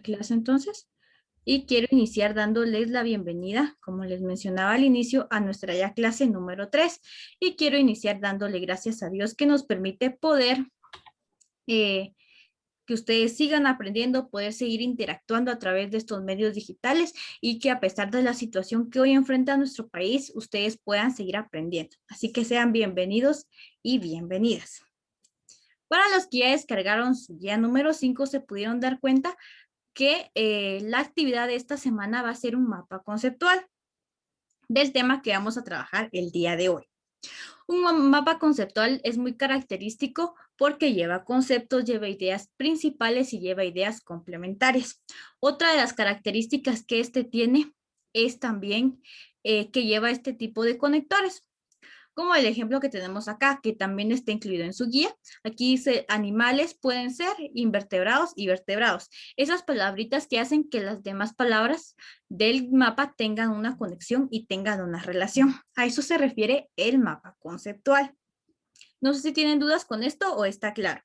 la clase entonces y quiero iniciar dándoles la bienvenida, como les mencionaba al inicio, a nuestra ya clase número 3 y quiero iniciar dándole gracias a Dios que nos permite poder que ustedes sigan aprendiendo, poder seguir interactuando a través de estos medios digitales y que a pesar de la situación que hoy enfrenta nuestro país, ustedes puedan seguir aprendiendo. Así que sean bienvenidos y bienvenidas. Para los que ya descargaron su guía número 5, se pudieron dar cuenta que la actividad de esta semana va a ser un mapa conceptual del tema que vamos a trabajar el día de hoy. Un mapa conceptual es muy característico porque lleva conceptos, lleva ideas principales y lleva ideas complementarias. Otra de las características que este tiene es también que lleva este tipo de conectores, como el ejemplo que tenemos acá, que también está incluido en su guía. Aquí dice animales pueden ser invertebrados y vertebrados. Esas palabritas que hacen que las demás palabras del mapa tengan una conexión y tengan una relación. A eso se refiere el mapa conceptual. No sé si tienen dudas con esto o está claro.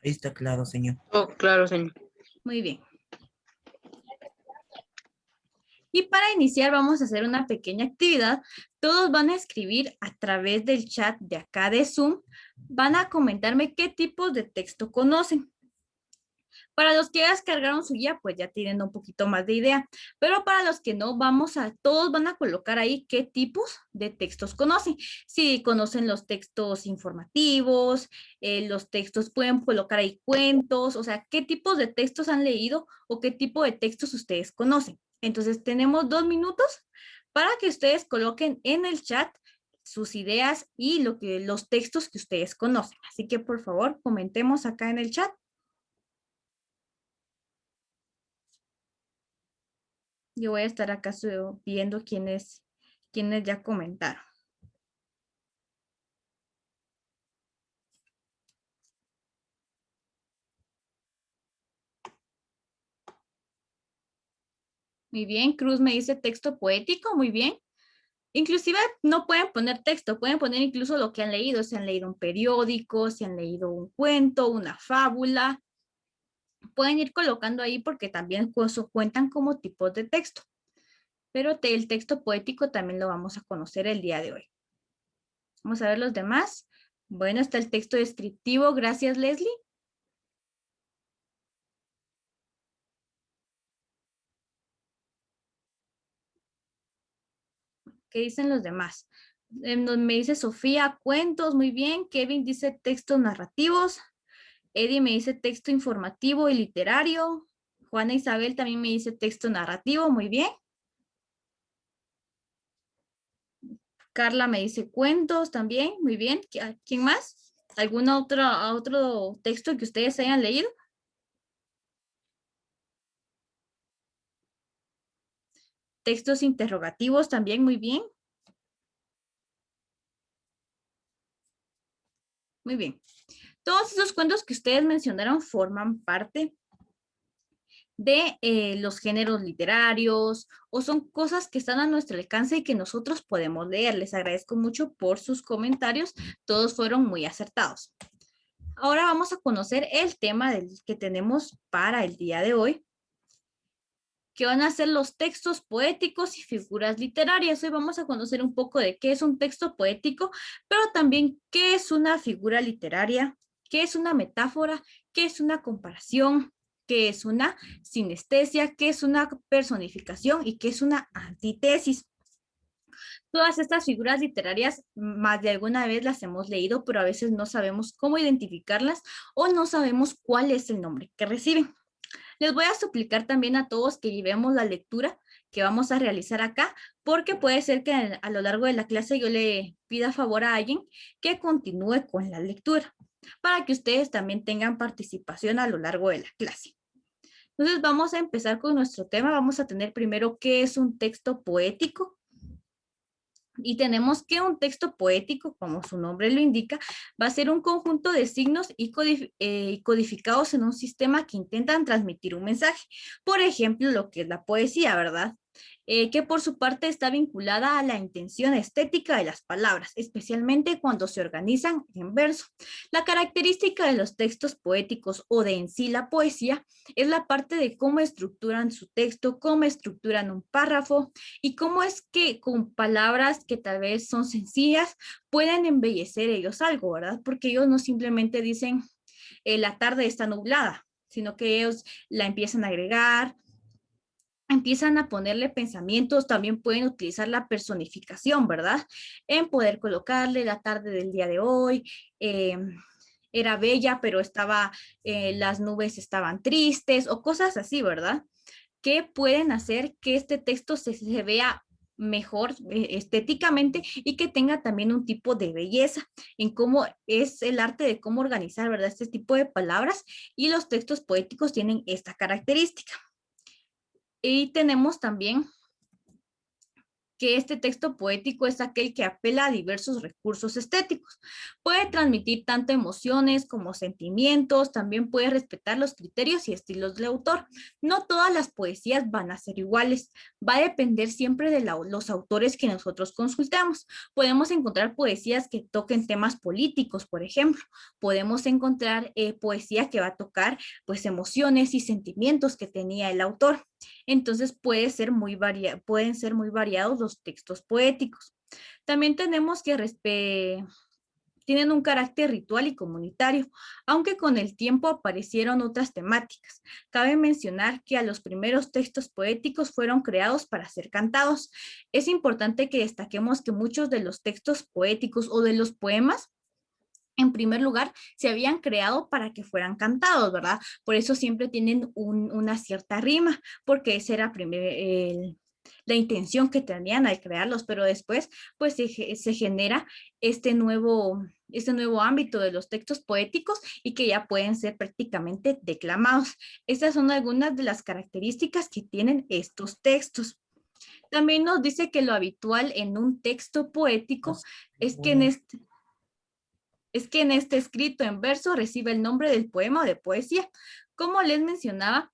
Ahí está claro, señor. Oh, claro, señor. Muy bien. Y para iniciar vamos a hacer una pequeña actividad. Todos van a escribir a través del chat de acá de Zoom. Van a comentarme qué tipos de texto conocen. Para los que ya descargaron su guía, pues ya tienen un poquito más de idea. Pero para los que no, todos van a colocar ahí qué tipos de textos conocen. Si conocen los textos informativos, los textos, pueden colocar ahí cuentos, o sea, qué tipos de textos han leído o qué tipo de textos ustedes conocen. Entonces, tenemos 2 minutos para que ustedes coloquen en el chat sus ideas y los textos que ustedes conocen. Así que, por favor, comentemos acá en el chat. Yo voy a estar acá viendo quiénes ya comentaron. Muy bien, Cruz me dice texto poético, muy bien. Inclusive no pueden poner texto, pueden poner incluso lo que han leído, si han leído un periódico, si han leído un cuento, una fábula. Pueden ir colocando ahí porque también cuentan como tipos de texto. Pero el texto poético también lo vamos a conocer el día de hoy. Vamos a ver los demás. Bueno, está el texto descriptivo. Gracias, Leslie. ¿Qué dicen los demás? Me dice Sofía, cuentos, muy bien. Kevin dice textos narrativos. Eddie me dice texto informativo y literario. Juana Isabel también me dice texto narrativo, muy bien. Carla me dice cuentos también, muy bien. ¿Quién más? ¿Algún otro texto que ustedes hayan leído? Textos interrogativos también, muy bien. Muy bien. Todos esos cuentos que ustedes mencionaron forman parte de los géneros literarios o son cosas que están a nuestro alcance y que nosotros podemos leer. Les agradezco mucho por sus comentarios. Todos fueron muy acertados. Ahora vamos a conocer el tema que tenemos para el día de hoy, que van a ser los textos poéticos y figuras literarias. Hoy vamos a conocer un poco de qué es un texto poético, pero también qué es una figura literaria, qué es una metáfora, qué es una comparación, qué es una sinestesia, qué es una personificación y qué es una antítesis. Todas estas figuras literarias, más de alguna vez las hemos leído, pero a veces no sabemos cómo identificarlas o no sabemos cuál es el nombre que reciben. Les voy a suplicar también a todos que llevemos la lectura que vamos a realizar acá, porque puede ser que a lo largo de la clase yo le pida favor a alguien que continúe con la lectura, para que ustedes también tengan participación a lo largo de la clase. Entonces vamos a empezar con nuestro tema. Vamos a tener primero qué es un texto poético. Y tenemos que un texto poético, como su nombre lo indica, va a ser un conjunto de signos y codificados en un sistema que intentan transmitir un mensaje. Por ejemplo, lo que es la poesía, ¿verdad? que por su parte está vinculada a la intención estética de las palabras, especialmente cuando se organizan en verso. La característica de los textos poéticos o de en sí la poesía es la parte de cómo estructuran su texto, cómo estructuran un párrafo y cómo es que con palabras que tal vez son sencillas pueden embellecer ellos algo, ¿verdad? Porque ellos no simplemente dicen la tarde está nublada, sino que ellos la empiezan a agregar, empiezan a ponerle pensamientos, también pueden utilizar la personificación, ¿verdad? En poder colocarle la tarde del día de hoy, era bella, pero las nubes estaban tristes o cosas así, ¿verdad? Que pueden hacer que este texto se vea mejor estéticamente y que tenga también un tipo de belleza en cómo es el arte de cómo organizar, ¿verdad? Este tipo de palabras y los textos poéticos tienen esta característica. Y tenemos también que este texto poético es aquel que apela a diversos recursos estéticos. Puede transmitir tanto emociones como sentimientos, también puede respetar los criterios y estilos del autor. No todas las poesías van a ser iguales, va a depender siempre de los autores que nosotros consultemos. Podemos encontrar poesías que toquen temas políticos, por ejemplo. Podemos encontrar poesía que va a tocar pues emociones y sentimientos que tenía el autor. Entonces pueden ser muy variados los textos poéticos. También tenemos que tienen un carácter ritual y comunitario, aunque con el tiempo aparecieron otras temáticas. Cabe mencionar que a los primeros textos poéticos fueron creados para ser cantados. Es importante que destaquemos que muchos de los textos poéticos o de los poemas en primer lugar, se habían creado para que fueran cantados, ¿verdad? Por eso siempre tienen una cierta rima, porque esa era la intención que tenían al crearlos, pero después, pues se genera este nuevo ámbito de los textos poéticos y que ya pueden ser prácticamente declamados. Estas son algunas de las características que tienen estos textos. También nos dice que lo habitual en un texto poético es que en este escrito en verso recibe el nombre del poema o de poesía. Como les mencionaba,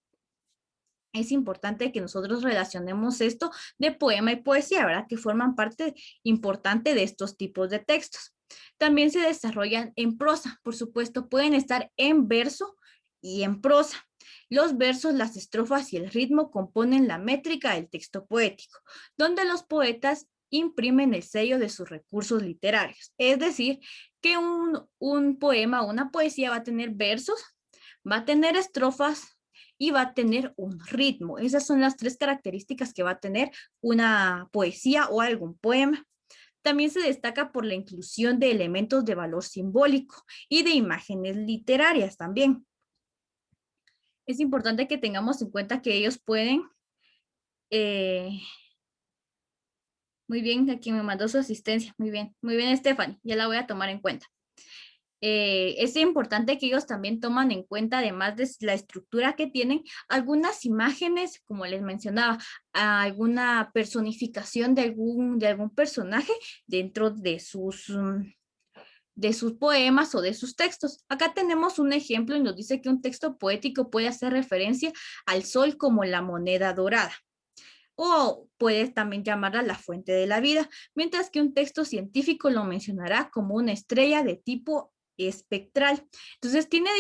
es importante que nosotros relacionemos esto de poema y poesía, ¿verdad? Que forman parte importante de estos tipos de textos. También se desarrollan en prosa, por supuesto, pueden estar en verso y en prosa. Los versos, las estrofas y el ritmo componen la métrica del texto poético, donde los poetas imprimen el sello de sus recursos literarios. Es decir, que un poema o una poesía va a tener versos, va a tener estrofas y va a tener un ritmo. Esas son las tres características que va a tener una poesía o algún poema. También se destaca por la inclusión de elementos de valor simbólico y de imágenes literarias también. Es importante que tengamos en cuenta que ellos pueden, eh, muy bien, aquí me mandó su asistencia, muy bien, Stephanie, ya la voy a tomar en cuenta. Es importante que ellos también toman en cuenta, además de la estructura que tienen, algunas imágenes, como les mencionaba, alguna personificación de algún personaje dentro de sus poemas o de sus textos. Acá tenemos un ejemplo y nos dice que un texto poético puede hacer referencia al sol como la moneda dorada o puedes también llamarla la fuente de la vida, mientras que un texto científico lo mencionará como una estrella de tipo espectral. Entonces tiene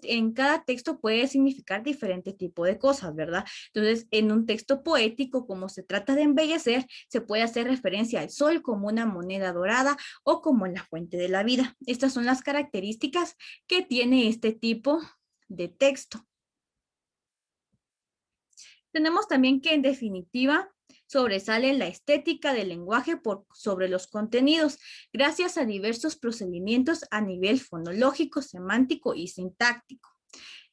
en cada texto puede significar diferente tipo de cosas, ¿verdad? Entonces en un texto poético, como se trata de embellecer, se puede hacer referencia al sol como una moneda dorada o como la fuente de la vida. Estas son las características que tiene este tipo de texto. Tenemos también que en definitiva sobresale la estética del lenguaje sobre los contenidos, gracias a diversos procedimientos a nivel fonológico, semántico y sintáctico.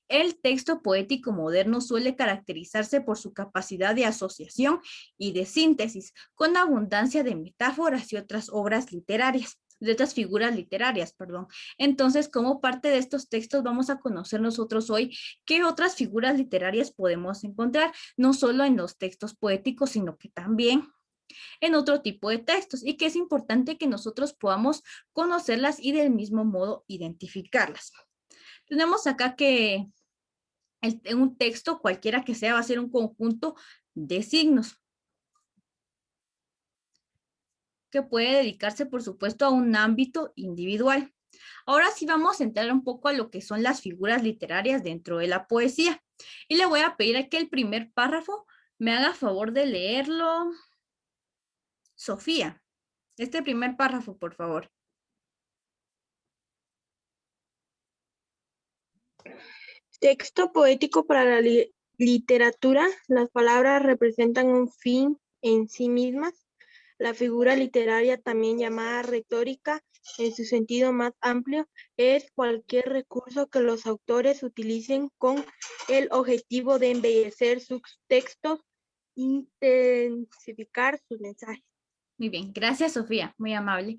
El texto poético moderno suele caracterizarse por su capacidad de asociación y de síntesis, con abundancia de metáforas y otras obras literarias, de otras figuras literarias, perdón. Entonces, como parte de estos textos, vamos a conocer nosotros hoy qué otras figuras literarias podemos encontrar, no solo en los textos poéticos, sino que también en otro tipo de textos y que es importante que nosotros podamos conocerlas y del mismo modo identificarlas. Tenemos acá que un texto, cualquiera que sea, va a ser un conjunto de signos. que puede dedicarse, por supuesto, a un ámbito individual. Ahora sí vamos a entrar un poco a lo que son las figuras literarias dentro de la poesía. Y le voy a pedir a que el primer párrafo me haga favor de leerlo. Sofía, este primer párrafo, por favor. Texto poético para la literatura. Las palabras representan un fin en sí mismas. La figura literaria, también llamada retórica en su sentido más amplio, es cualquier recurso que los autores utilicen con el objetivo de embellecer sus textos, intensificar sus mensajes. Muy bien, gracias Sofía, muy amable.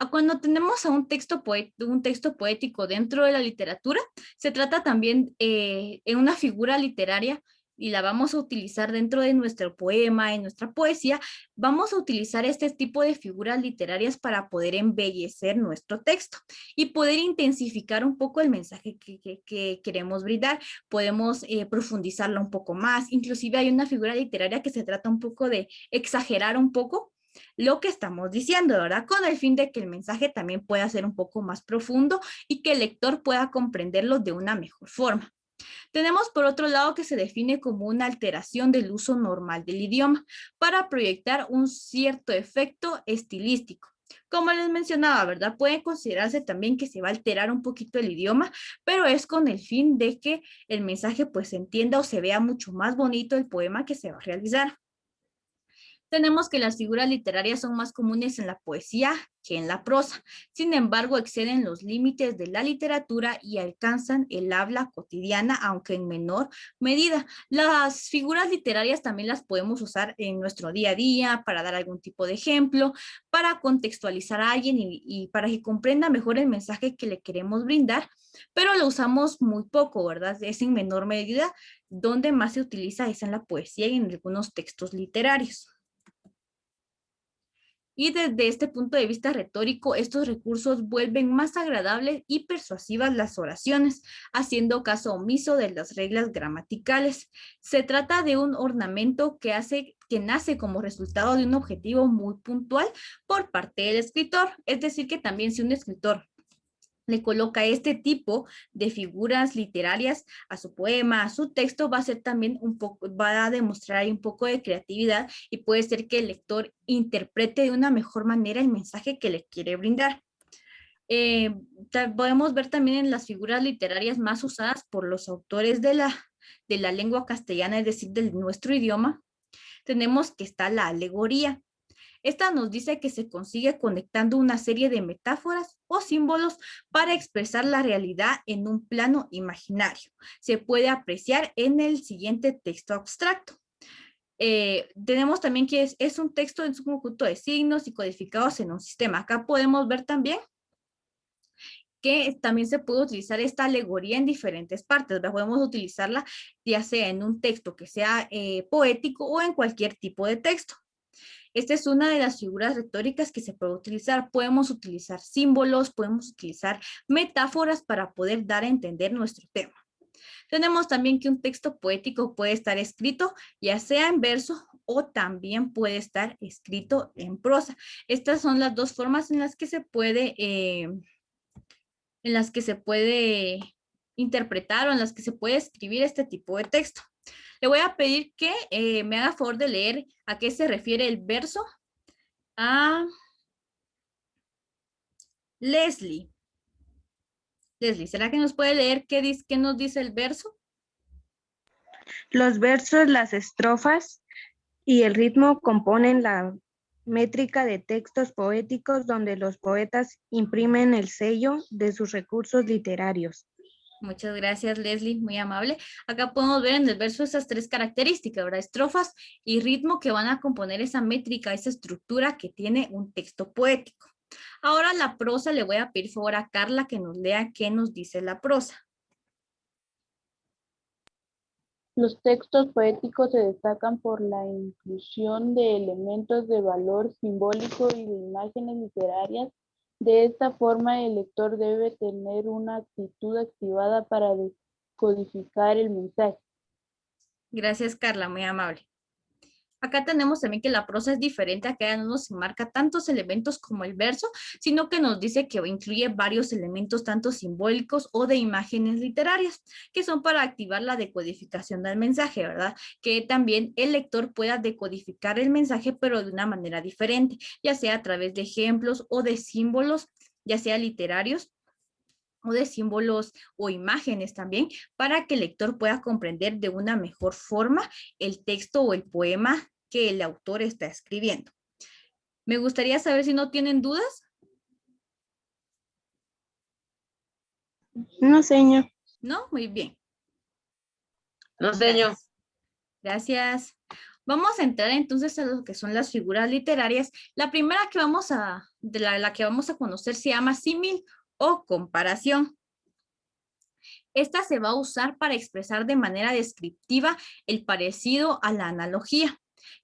Cuando tenemos a un texto poético dentro de la literatura, se trata también en una figura literaria y la vamos a utilizar dentro de nuestro poema, en nuestra poesía, vamos a utilizar este tipo de figuras literarias para poder embellecer nuestro texto y poder intensificar un poco el mensaje que queremos brindar. Podemos profundizarlo un poco más, inclusive hay una figura literaria que se trata un poco de exagerar un poco lo que estamos diciendo, ¿verdad? Con el fin de que el mensaje también pueda ser un poco más profundo y que el lector pueda comprenderlo de una mejor forma. Tenemos por otro lado que se define como una alteración del uso normal del idioma para proyectar un cierto efecto estilístico. Como les mencionaba, ¿verdad? Puede considerarse también que se va a alterar un poquito el idioma, pero es con el fin de que el mensaje pues se entienda o se vea mucho más bonito el poema que se va a realizar. Tenemos que las figuras literarias son más comunes en la poesía que en la prosa. Sin embargo, exceden los límites de la literatura y alcanzan el habla cotidiana, aunque en menor medida. Las figuras literarias también las podemos usar en nuestro día a día para dar algún tipo de ejemplo, para contextualizar a alguien y para que comprenda mejor el mensaje que le queremos brindar, pero lo usamos muy poco, ¿verdad? Es en menor medida. Donde más se utiliza es en la poesía y en algunos textos literarios. Y desde este punto de vista retórico, estos recursos vuelven más agradables y persuasivas las oraciones, haciendo caso omiso de las reglas gramaticales. Se trata de un ornamento que nace como resultado de un objetivo muy puntual por parte del escritor. Es decir, que también si un escritor le coloca este tipo de figuras literarias a su poema, a su texto, va a ser también un poco, va a demostrar ahí un poco de creatividad y puede ser que el lector interprete de una mejor manera el mensaje que le quiere brindar. Podemos ver también en las figuras literarias más usadas por los autores de la lengua castellana, es decir, de nuestro idioma, tenemos que está la alegoría. Esta nos dice que se consigue conectando una serie de metáforas o símbolos para expresar la realidad en un plano imaginario. Se puede apreciar en el siguiente texto abstracto. Tenemos también que es un texto en su conjunto de signos y codificados en un sistema. Acá podemos ver también que también se puede utilizar esta alegoría en diferentes partes. Podemos utilizarla ya sea en un texto que sea poético o en cualquier tipo de texto. Esta es una de las figuras retóricas que se puede utilizar. Podemos utilizar símbolos, podemos utilizar metáforas para poder dar a entender nuestro tema. Tenemos también que un texto poético puede estar escrito ya sea en verso o también puede estar escrito en prosa. Estas son las dos formas en las que se puede, interpretar o en las que se puede escribir este tipo de texto. Le voy a pedir que me haga favor de leer a qué se refiere el verso. Leslie. Leslie, ¿será que nos puede leer qué nos dice el verso? Los versos, las estrofas y el ritmo componen la métrica de textos poéticos donde los poetas imprimen el sello de sus recursos literarios. Muchas gracias, Leslie, muy amable. Acá podemos ver en el verso esas tres características, ¿verdad? Estrofas y ritmo que van a componer esa métrica, esa estructura que tiene un texto poético. Ahora la prosa, le voy a pedir favor a Carla que nos lea qué nos dice la prosa. Los textos poéticos se destacan por la inclusión de elementos de valor simbólico y de imágenes literarias. De esta forma, el lector debe tener una actitud activada para decodificar el mensaje. Gracias, Carla, muy amable. Acá tenemos también que la prosa es diferente, acá no nos marca tantos elementos como el verso, sino que nos dice que incluye varios elementos tanto simbólicos o de imágenes literarias, que son para activar la decodificación del mensaje, ¿verdad? Que también el lector pueda decodificar el mensaje, pero de una manera diferente, ya sea a través de ejemplos o de símbolos, ya sea literarios o de símbolos o imágenes también, para que el lector pueda comprender de una mejor forma el texto o el poema que el autor está escribiendo. Me gustaría saber si no tienen dudas. No, señor. ¿No? Muy bien. No, señor. Gracias. Vamos a entrar entonces a lo que son las figuras literarias. La primera que vamos a, la que vamos a conocer se llama símil o comparación. Esta se va a usar para expresar de manera descriptiva el parecido a la analogía,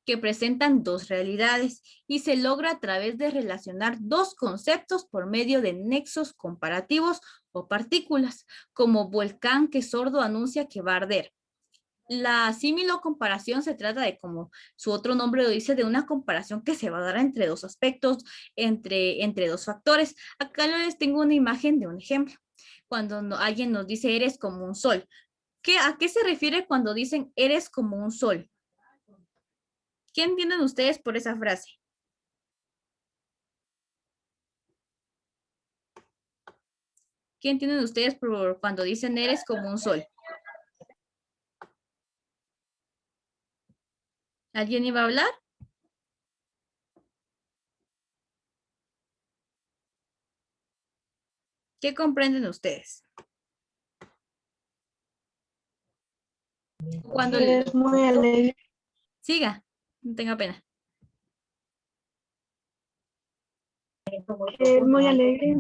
que presentan dos realidades y se logra a través de relacionar dos conceptos por medio de nexos comparativos o partículas, como volcán que sordo anuncia que va a arder. La símil o comparación se trata de, como su otro nombre lo dice, de una comparación que se va a dar entre dos aspectos, entre dos factores. Acá les tengo una imagen de un ejemplo. Cuando alguien nos dice eres como un sol. ¿A qué se refiere cuando dicen eres como un sol? ¿Qué entienden ustedes por esa frase? ¿Qué entienden ustedes por cuando dicen eres como un sol? ¿Alguien iba a hablar? ¿Qué comprenden ustedes? Cuando Es muy alegre. siga, no tenga pena. Es muy alegre,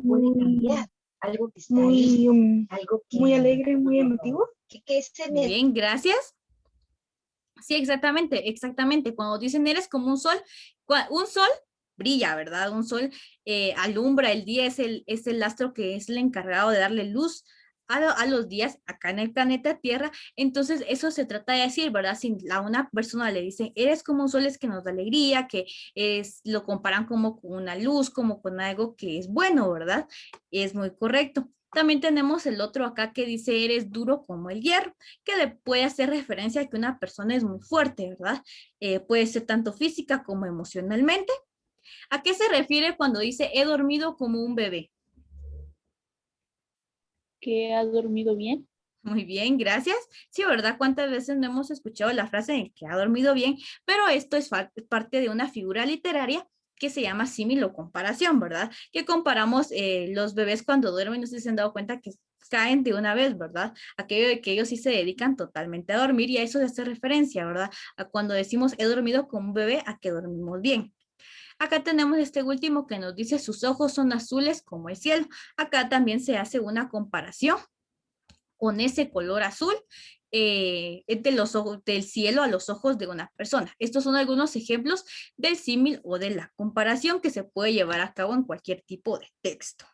algo que está ahí, algo que, muy alegre, muy emotivo. Muy bien, gracias. Sí, exactamente, exactamente. Cuando dicen eres como un sol brilla, ¿verdad? Un sol alumbra el día, es el astro que es el encargado de darle luz a los días acá en el planeta Tierra. Entonces, eso se trata de decir, ¿verdad? Si a una persona le dicen, eres como un sol, es que nos da alegría, que lo comparan como con una luz, como con algo que es bueno, ¿verdad? Es muy correcto. También tenemos el otro acá que dice, eres duro como el hierro, que le puede hacer referencia a que una persona es muy fuerte, ¿verdad? Puede ser tanto física como emocionalmente. ¿A qué se refiere cuando dice, he dormido como un bebé? ¿Que has dormido bien? Muy bien, gracias. Sí, ¿verdad? ¿Cuántas veces no hemos escuchado la frase de que ha dormido bien? Pero esto es parte de una figura literaria que se llama símil o comparación, ¿verdad? Que comparamos los bebés cuando duermen, no sé si se han dado cuenta que caen de una vez, ¿verdad? Aquello de que ellos sí se dedican totalmente a dormir y a eso se hace referencia, ¿verdad? A cuando decimos he dormido como un bebé, a que dormimos bien. Acá tenemos este último que nos dice sus ojos son azules como el cielo. Acá también se hace una comparación con ese color azul de los ojos, del cielo a los ojos de una persona. Estos son algunos ejemplos del símil o de la comparación que se puede llevar a cabo en cualquier tipo de texto.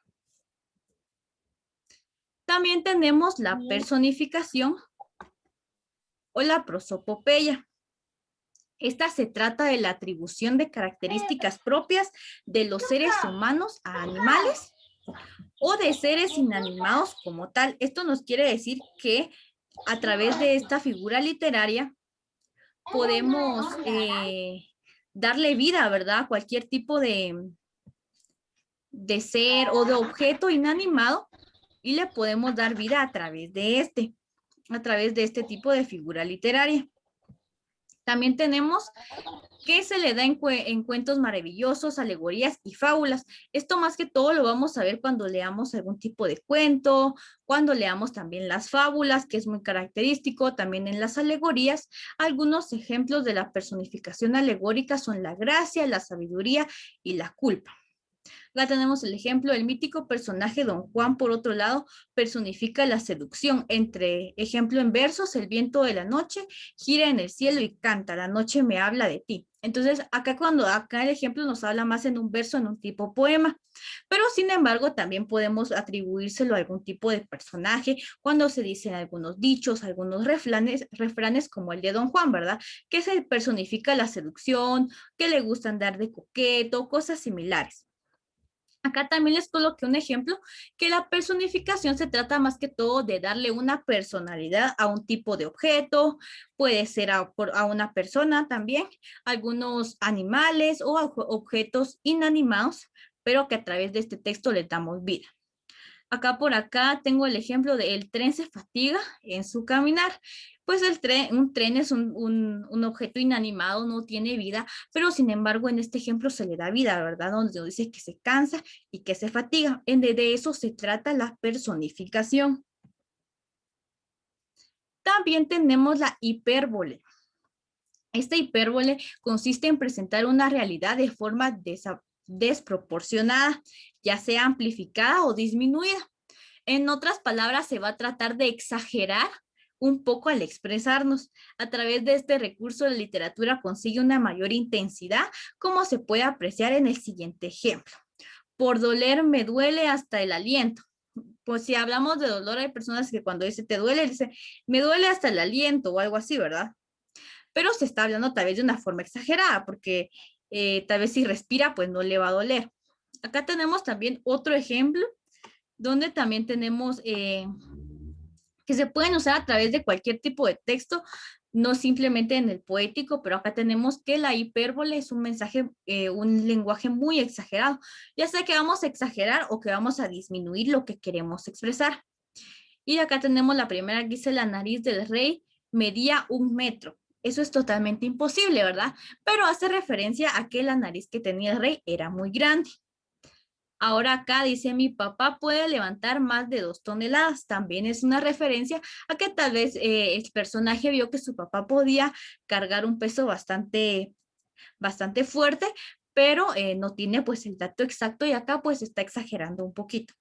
También tenemos la personificación o la prosopopeya. Esta se trata de la atribución de características propias de los seres humanos a animales o de seres inanimados como tal. Esto nos quiere decir que a través de esta figura literaria podemos darle vida, ¿verdad? A cualquier tipo de ser o de objeto inanimado y le podemos dar vida a través de este tipo de figura literaria. También tenemos que se le da en cuentos maravillosos, alegorías y fábulas. Esto más que todo lo vamos a ver cuando leamos algún tipo de cuento, cuando leamos también las fábulas, que es muy característico, también en las alegorías. Algunos ejemplos de la personificación alegórica son la gracia, la sabiduría y la culpa. Acá tenemos el ejemplo, el mítico personaje Don Juan, por otro lado, personifica la seducción. Entre ejemplo en versos, el viento de la noche gira en el cielo y canta, la noche me habla de ti. Entonces, acá el ejemplo nos habla más en un verso, en un tipo poema, pero sin embargo también podemos atribuírselo a algún tipo de personaje cuando se dicen algunos dichos, algunos refranes como el de Don Juan, ¿verdad? Que se personifica la seducción, que le gusta andar de coqueto, cosas similares. Acá también les coloqué un ejemplo que la personificación se trata más que todo de darle una personalidad a un tipo de objeto, puede ser a una persona también, algunos animales o objetos inanimados, pero que a través de este texto les damos vida. Acá por acá tengo el ejemplo de el tren se fatiga en su caminar. Pues un tren es un objeto inanimado, no tiene vida, pero sin embargo en este ejemplo se le da vida, ¿verdad? Donde dice que se cansa y que se fatiga. De eso se trata la personificación. También tenemos la hipérbole. Esta hipérbole consiste en presentar una realidad de forma desproporcionada, ya sea amplificada o disminuida. En otras palabras, se va a tratar de exagerar un poco al expresarnos. A través de este recurso, la literatura consigue una mayor intensidad, como se puede apreciar en el siguiente ejemplo. Por doler me duele hasta el aliento. Pues si hablamos de dolor, hay personas que cuando dice te duele, dice me duele hasta el aliento o algo así, ¿verdad? Pero se está hablando tal vez de una forma exagerada, porque tal vez si respira, pues no le va a doler. Acá tenemos también otro ejemplo donde también tenemos que se pueden usar a través de cualquier tipo de texto, no simplemente en el poético, pero acá tenemos que la hipérbole es un mensaje, un lenguaje muy exagerado, ya sea que vamos a exagerar o que vamos a disminuir lo que queremos expresar. Y acá tenemos la primera que dice la nariz del rey medía 1 metro. Eso es totalmente imposible, ¿verdad? Pero hace referencia a que la nariz que tenía el rey era muy grande. Ahora acá dice, mi papá puede levantar más de 2 toneladas. También es una referencia a que tal vez el personaje vio que su papá podía cargar un peso bastante fuerte, pero no tiene pues el dato exacto y acá pues está exagerando un poquito.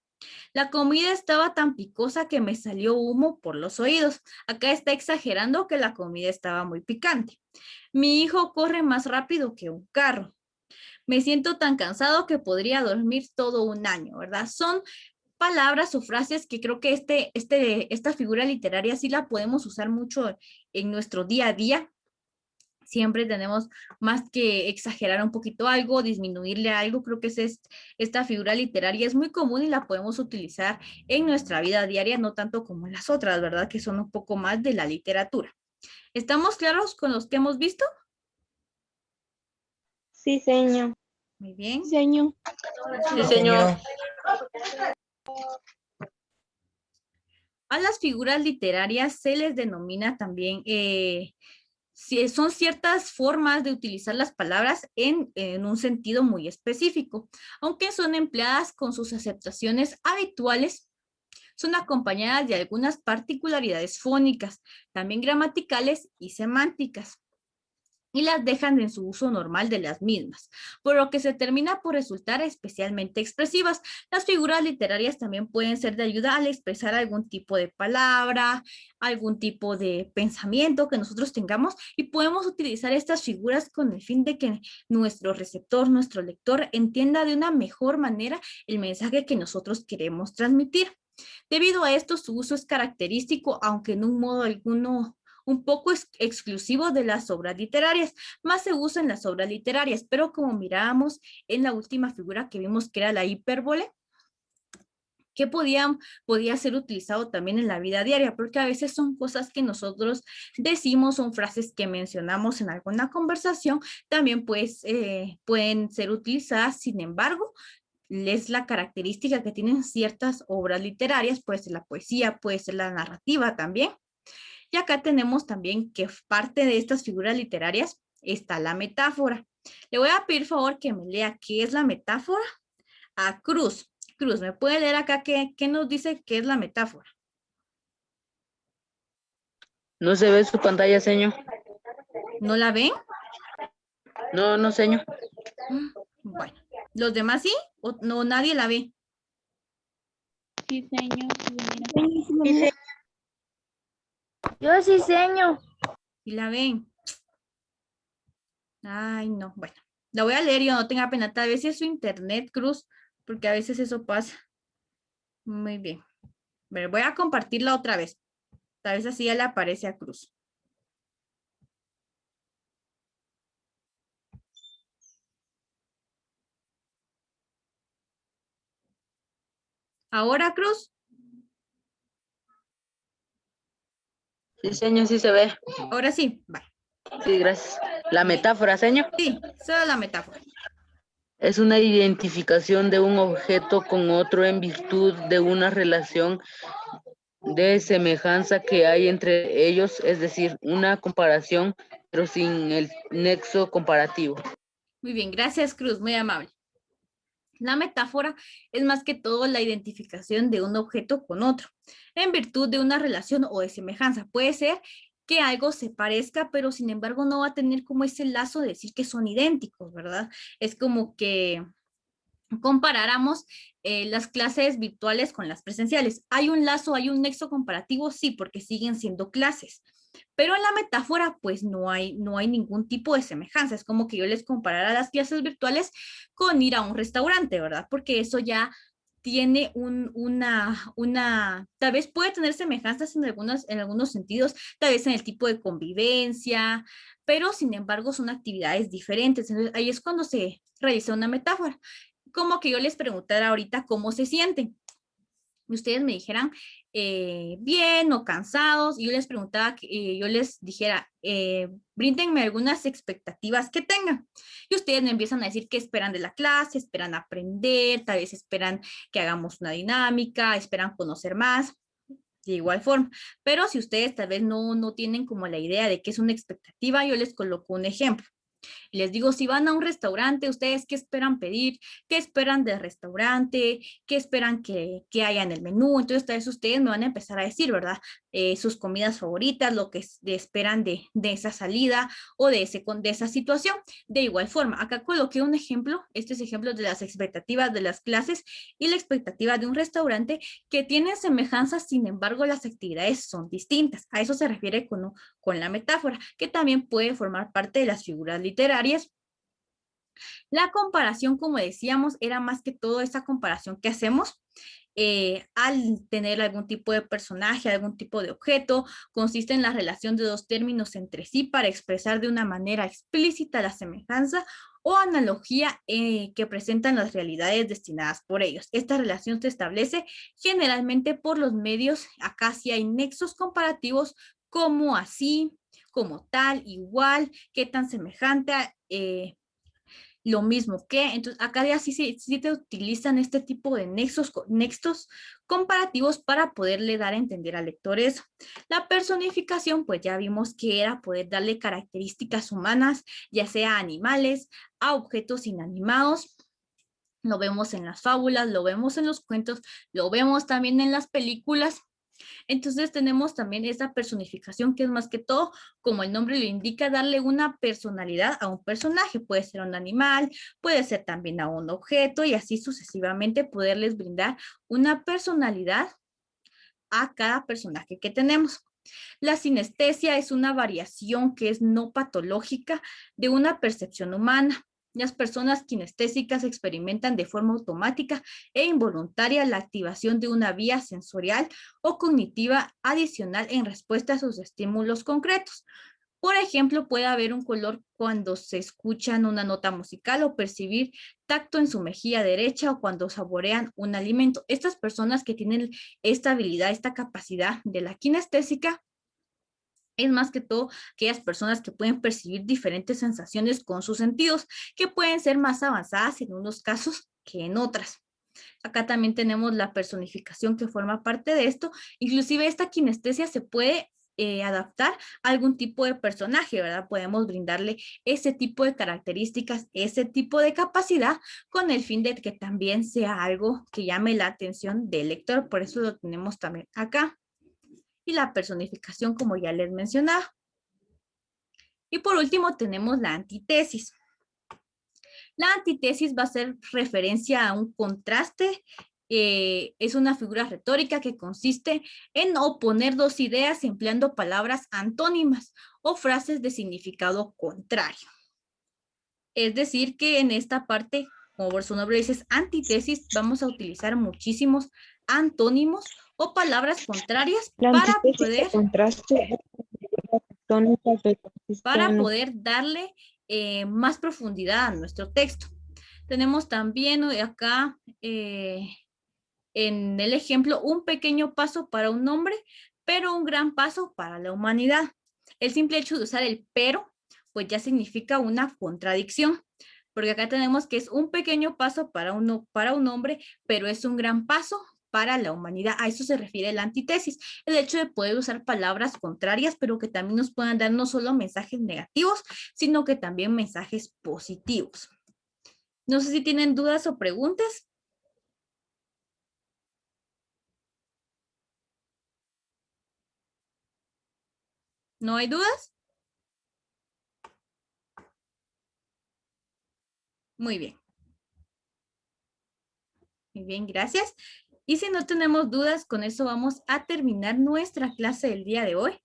La comida estaba tan picosa que me salió humo por los oídos. Acá está exagerando que la comida estaba muy picante. Mi hijo corre más rápido que un carro. Me siento tan cansado que podría dormir todo un año, ¿verdad? Son palabras o frases que creo que esta figura literaria sí la podemos usar mucho en nuestro día a día. Siempre tenemos más que exagerar un poquito algo, disminuirle algo. Creo que esta figura literaria es muy común y la podemos utilizar en nuestra vida diaria, no tanto como en las otras, ¿verdad? Que son un poco más de la literatura. ¿Estamos claros con los que hemos visto? Sí, señor. Muy bien. Señor. Sí, señor. A las figuras literarias se les denomina también, son ciertas formas de utilizar las palabras en un sentido muy específico, aunque son empleadas con sus aceptaciones habituales, son acompañadas de algunas particularidades fónicas, también gramaticales y semánticas, y las dejan en su uso normal de las mismas, por lo que se termina por resultar especialmente expresivas. Las figuras literarias también pueden ser de ayuda al expresar algún tipo de palabra, algún tipo de pensamiento que nosotros tengamos, y podemos utilizar estas figuras con el fin de que nuestro receptor, nuestro lector, entienda de una mejor manera el mensaje que nosotros queremos transmitir. Debido a esto, su uso es característico, aunque en un modo alguno un poco exclusivo de las obras literarias, más se usa en las obras literarias, pero como mirábamos en la última figura que vimos que era la hipérbole, que podía ser utilizado también en la vida diaria, porque a veces son cosas que nosotros decimos, son frases que mencionamos en alguna conversación, también pues pueden ser utilizadas, sin embargo, es la característica que tienen ciertas obras literarias, puede ser la poesía, puede ser la narrativa también. Y acá tenemos también que parte de estas figuras literarias está la metáfora. Le voy a pedir favor que me lea qué es la metáfora a Cruz. Cruz, ¿me puede leer acá qué nos dice qué es la metáfora? No se ve su pantalla, señor. ¿No la ven? No, no, señor. Bueno, ¿los demás sí? ¿O no, nadie la ve? Sí, señor. Sí, señor. Yo sí, señor. ¿Sí la ven? Ay, no, bueno. La voy a leer, yo no tenga pena. Tal vez es su internet, Cruz, porque a veces eso pasa. Muy bien. Pero voy a compartirla otra vez. Tal vez así ya le aparece a Cruz. Ahora, Cruz. Sí, señor, sí se ve. Ahora sí. Bye. Sí, gracias. La metáfora, señor, Sí, solo la metáfora. es una identificación de un objeto con otro en virtud de una relación de semejanza que hay entre ellos, es decir, una comparación, pero sin el nexo comparativo. Muy bien, gracias, Cruz. Muy amable. La metáfora es más que todo la identificación de un objeto con otro, en virtud de una relación o de semejanza. Puede ser que algo se parezca, pero sin embargo no va a tener como ese lazo de decir que son idénticos, ¿verdad? Es como que comparáramos las clases virtuales con las presenciales. ¿Hay un lazo, hay un nexo comparativo? Sí, porque siguen siendo clases. Pero en la metáfora, pues no hay ningún tipo de semejanza. Es como que yo les comparara las clases virtuales con ir a un restaurante, ¿verdad? Porque eso ya tiene tal vez puede tener semejanzas en algunos sentidos, tal vez en el tipo de convivencia, pero sin embargo son actividades diferentes. Entonces ahí es cuando se realiza una metáfora. Como que yo les preguntara ahorita cómo se sienten. Y ustedes me dijeran bien o cansados, y yo les preguntaba, yo les dijera, bríndenme algunas expectativas que tengan. Y ustedes me empiezan a decir qué esperan de la clase, esperan aprender, tal vez esperan que hagamos una dinámica, esperan conocer más, de igual forma. Pero si ustedes tal vez no tienen como la idea de qué es una expectativa, yo les coloco un ejemplo. Y les digo, si van a un restaurante, ¿ustedes qué esperan pedir? ¿Qué esperan del restaurante? ¿Qué esperan que haya en el menú? Entonces, tal vez ustedes me van a empezar a decir, ¿verdad? Sus comidas favoritas, lo que esperan de esa salida o de esa situación. De igual forma, acá coloqué un ejemplo, estos ejemplos de las expectativas de las clases y la expectativa de un restaurante que tienen semejanzas, sin embargo, las actividades son distintas. A eso se refiere con la metáfora, que también puede formar parte de las figuras literarias. La comparación, como decíamos, era más que todo esa comparación que hacemos al tener algún tipo de personaje, algún tipo de objeto, consiste en la relación de dos términos entre sí para expresar de una manera explícita la semejanza o analogía que presentan las realidades destinadas por ellos. Esta relación se establece generalmente por los medios, acá sí hay nexos comparativos como así, como tal, igual, qué tan semejante, lo mismo que, entonces acá ya sí te utilizan este tipo de nexos comparativos para poderle dar a entender al lector eso. La personificación, pues ya vimos que era poder darle características humanas, ya sea a animales, a objetos inanimados. Lo vemos en las fábulas, lo vemos en los cuentos, lo vemos también en las películas. Entonces tenemos también esa personificación que es más que todo, como el nombre lo indica, darle una personalidad a un personaje. Puede ser un animal, puede ser también a un objeto y así sucesivamente poderles brindar una personalidad a cada personaje que tenemos. La sinestesia es una variación que es no patológica de una percepción humana. Las personas kinestésicas experimentan de forma automática e involuntaria la activación de una vía sensorial o cognitiva adicional en respuesta a sus estímulos concretos. Por ejemplo, puede haber un color cuando se escuchan una nota musical o percibir tacto en su mejilla derecha o cuando saborean un alimento. Estas personas que tienen esta habilidad, esta capacidad de la kinestésica, es más que todo aquellas personas que pueden percibir diferentes sensaciones con sus sentidos, que pueden ser más avanzadas en unos casos que en otras. Acá también tenemos la personificación que forma parte de esto. Inclusive esta kinestesia se puede adaptar a algún tipo de personaje, ¿verdad? Podemos brindarle ese tipo de características, ese tipo de capacidad con el fin de que también sea algo que llame la atención del lector. Por eso lo tenemos también acá. Y la personificación, como ya les mencionaba. Y por último tenemos la antítesis. La antítesis va a hacer referencia a un contraste. Es una figura retórica que consiste en oponer dos ideas empleando palabras antónimas o frases de significado contrario. Es decir, que en esta parte, como por su nombre dice, es antítesis, vamos a utilizar muchísimos antónimos o palabras contrarias La antítesis de contraste tectónicas del para ecosistema. poder darle más profundidad a nuestro texto. Tenemos también acá en el ejemplo un pequeño paso para un hombre, pero un gran paso para la humanidad. El simple hecho de usar el pero, pues ya significa una contradicción, porque acá tenemos que es un pequeño paso para un hombre, pero es un gran paso para la humanidad. A eso se refiere la antítesis, el hecho de poder usar palabras contrarias, pero que también nos puedan dar no solo mensajes negativos, sino que también mensajes positivos. No sé si tienen dudas o preguntas. ¿No hay dudas? Muy bien. Muy bien, gracias. Y si no tenemos dudas, con eso vamos a terminar nuestra clase del día de hoy.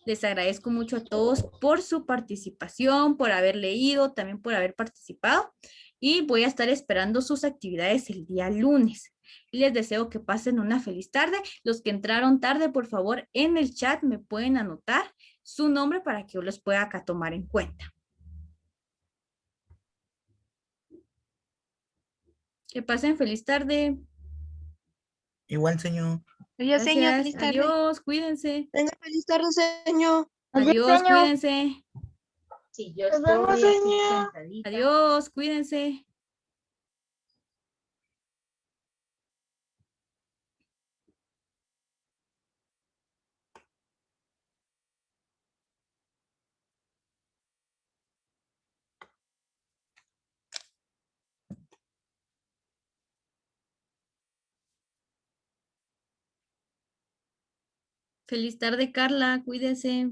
Les agradezco mucho a todos por su participación, por haber leído, también por haber participado. Y voy a estar esperando sus actividades el día lunes. Y les deseo que pasen una feliz tarde. Los que entraron tarde, por favor, en el chat me pueden anotar su nombre para que yo los pueda acá tomar en cuenta. Que pasen feliz tarde. Igual, señor. Adiós, señor. Gracias. Feliz tarde. Adiós. Cuídense. Tenga feliz tarde, señor. Adiós. Cuídense. Sí, yo Nos vemos, estoy aquí señor. sentadita. Adiós. Cuídense. Feliz tarde, Carla. Cuídese.